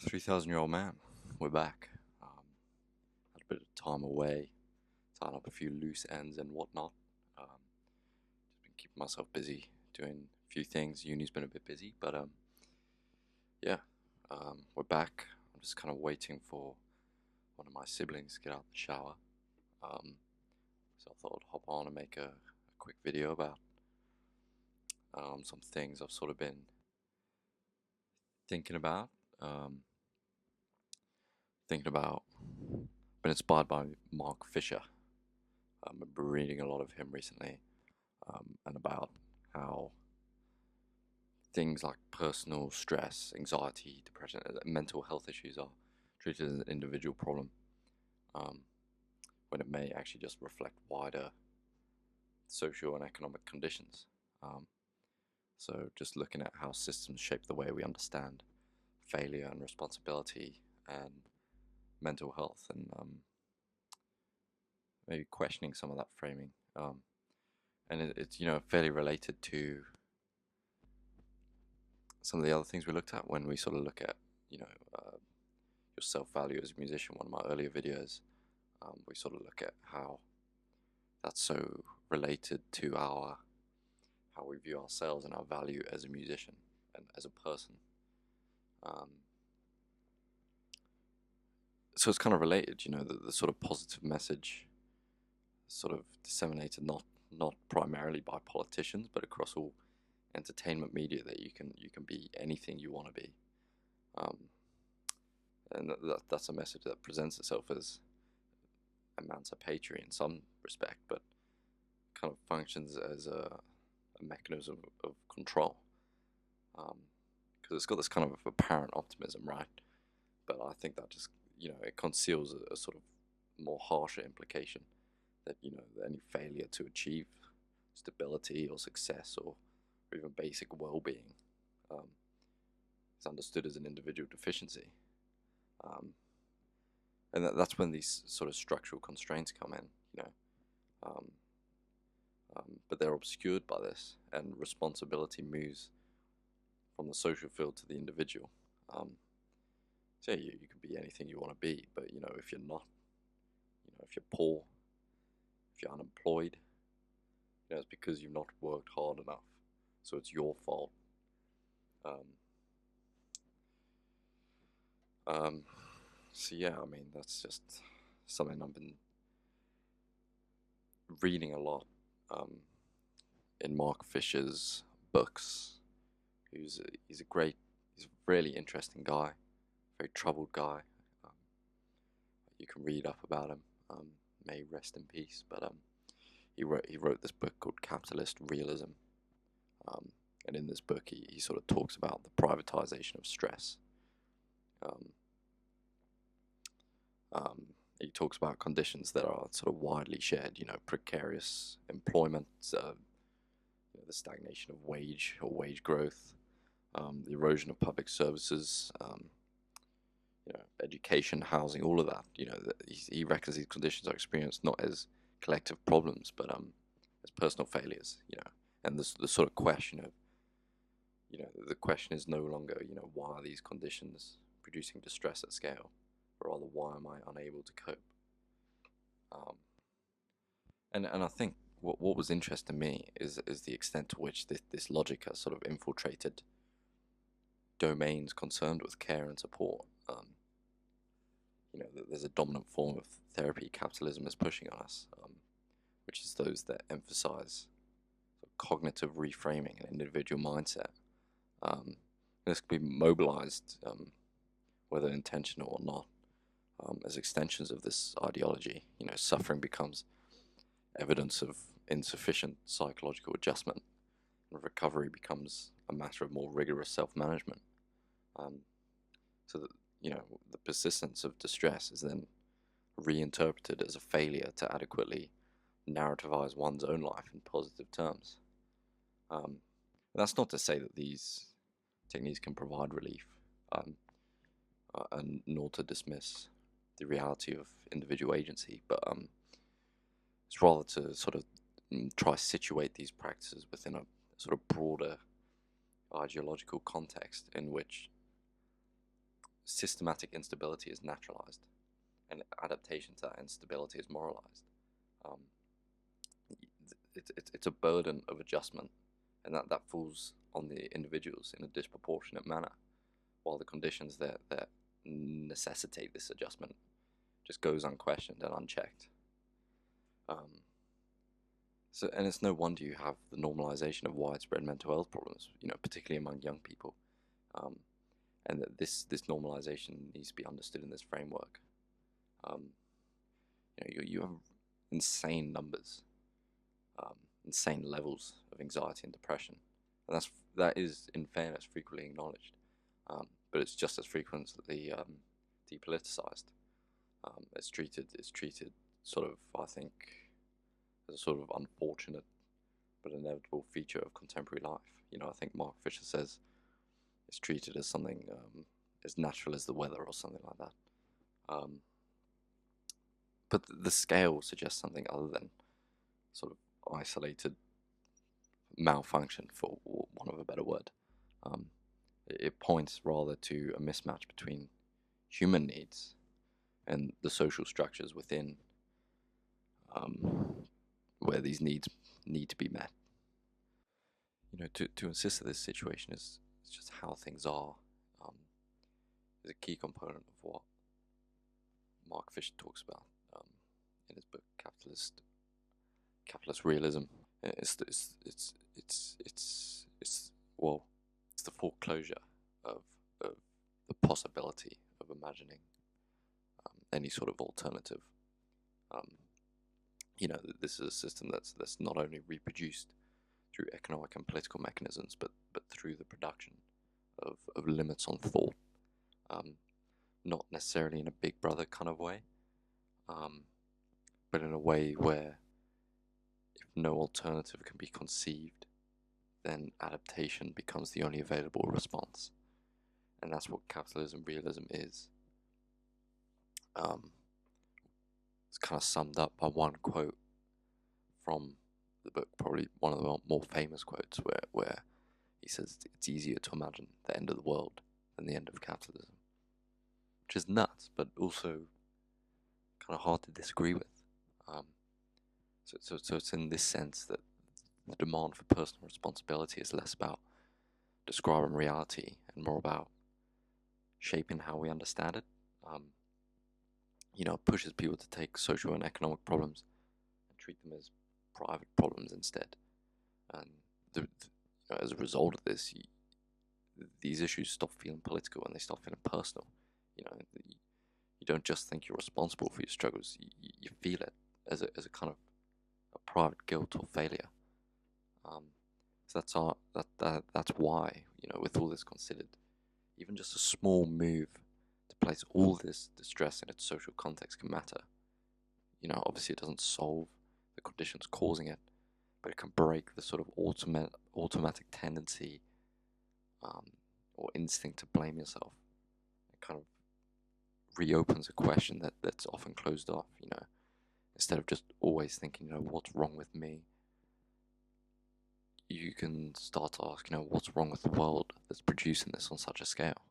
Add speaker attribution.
Speaker 1: 3,000-year-old man. We're back. Had a bit of time away, tying up a few loose ends and whatnot. Just been keeping myself busy doing a few things. Uni's been a bit busy, but yeah, we're back. I'm just kind of waiting for one of my siblings to get out the shower. So I thought I'd hop on and make a quick video about some things I've sort of been thinking about. Been inspired by Mark Fisher. I've been reading a lot of him recently, and about how things like personal stress, anxiety, depression, mental health issues are treated as an individual problem, when it may actually just reflect wider social and economic conditions. So just looking at how systems shape the way we understand failure and responsibility and mental health, and maybe questioning some of that framing. And it's fairly related to some of the other things we looked at when we sort of look at your self-value as a musician. One of my earlier videos, we sort of look at how that's so related to how we view ourselves and our value as a musician and as a person. So it's kind of related, the sort of positive message sort of disseminated not primarily by politicians, but across all entertainment media, that you can be anything you want to be, and that's a message that presents itself as emancipatory in some respect, but kind of functions as a mechanism of control, because it's got this kind of apparent optimism, right? But I think that just it conceals a sort of more harsher implication that any failure to achieve stability or success or even basic well-being is understood as an individual deficiency, and that's when these sort of structural constraints come in, but they're obscured by this, and responsibility moves from the social field to the individual. So you can be anything you want to be, but if you're not, if you're poor, if you're unemployed, it's because you've not worked hard enough. So it's your fault. So yeah, I mean, that's just something I've been reading a lot in Mark Fisher's books. He's a really interesting guy, very troubled guy. You can read up about him. May rest in peace. But he wrote this book called Capitalist Realism, and in this book he sort of talks about the privatization of stress. He talks about conditions that are sort of widely shared, precarious employment, the stagnation of wage growth, the erosion of public services, education, housing, all of that. He reckons these conditions are experienced not as collective problems, but as personal failures. And the sort of question of, the question is no longer, why are these conditions producing distress at scale, but rather why am I unable to cope? And I think what was interesting to me is the extent to which this logic has sort of infiltrated domains concerned with care and support. There's a dominant form of therapy capitalism is pushing on us, which is those that emphasize sort of cognitive reframing and individual mindset. This can be mobilized, whether intentional or not, as extensions of this ideology. Suffering becomes evidence of insufficient psychological adjustment, and recovery becomes a matter of more rigorous self-management. So that the persistence of distress is then reinterpreted as a failure to adequately narrativize one's own life in positive terms. That's not to say that these techniques can provide relief, and nor to dismiss the reality of individual agency, but it's rather to sort of try to situate these practices within a sort of broader ideological context in which systematic instability is naturalized, and adaptation to that instability is moralized. Um, it's a burden of adjustment, and that falls on the individuals in a disproportionate manner, while the conditions that necessitate this adjustment just goes unquestioned and unchecked. And it's no wonder you have the normalization of widespread mental health problems, particularly among young people, and that this normalization needs to be understood in this framework. You have insane numbers, insane levels of anxiety and depression, and that is, in fairness, frequently acknowledged, but it's just as frequently depoliticized. It's treated sort of, I think, as a sort of unfortunate but inevitable feature of contemporary life. I think Mark Fisher says it's treated as something as natural as the weather or something like that. But the scale suggests something other than sort of isolated malfunction, for want of a better word. It points rather to a mismatch between human needs and the social structures within where these needs need to be met. To insist that this situation is just how things are is a key component of what Mark Fisher talks about in his book Capitalist Realism. It's the foreclosure of the possibility of imagining any sort of alternative. This is a system that's not only reproduced through economic and political mechanisms, but through the production of limits on thought, not necessarily in a Big Brother kind of way, but in a way where if no alternative can be conceived, then adaptation becomes the only available response. And that's what capitalism realism is. It's kind of summed up by one quote from the book, probably one of the more famous quotes, where he says it's easier to imagine the end of the world than the end of capitalism, which is nuts, but also kind of hard to disagree with. So it's in this sense that the demand for personal responsibility is less about describing reality and more about shaping how we understand it. It pushes people to take social and economic problems and treat them as private problems instead. And as a result of this, these issues stop feeling political and they start feeling personal. You don't just think you're responsible for your struggles; you feel it as a kind of a private guilt or failure. So that's why, with all this considered, even just a small move to place all this distress in its social context can matter. Obviously it doesn't solve the conditions causing it, but it can break the sort of automatic tendency or instinct to blame yourself. It kind of reopens a question that's often closed off, instead of just always thinking, what's wrong with me? You can start to ask, what's wrong with the world that's producing this on such a scale?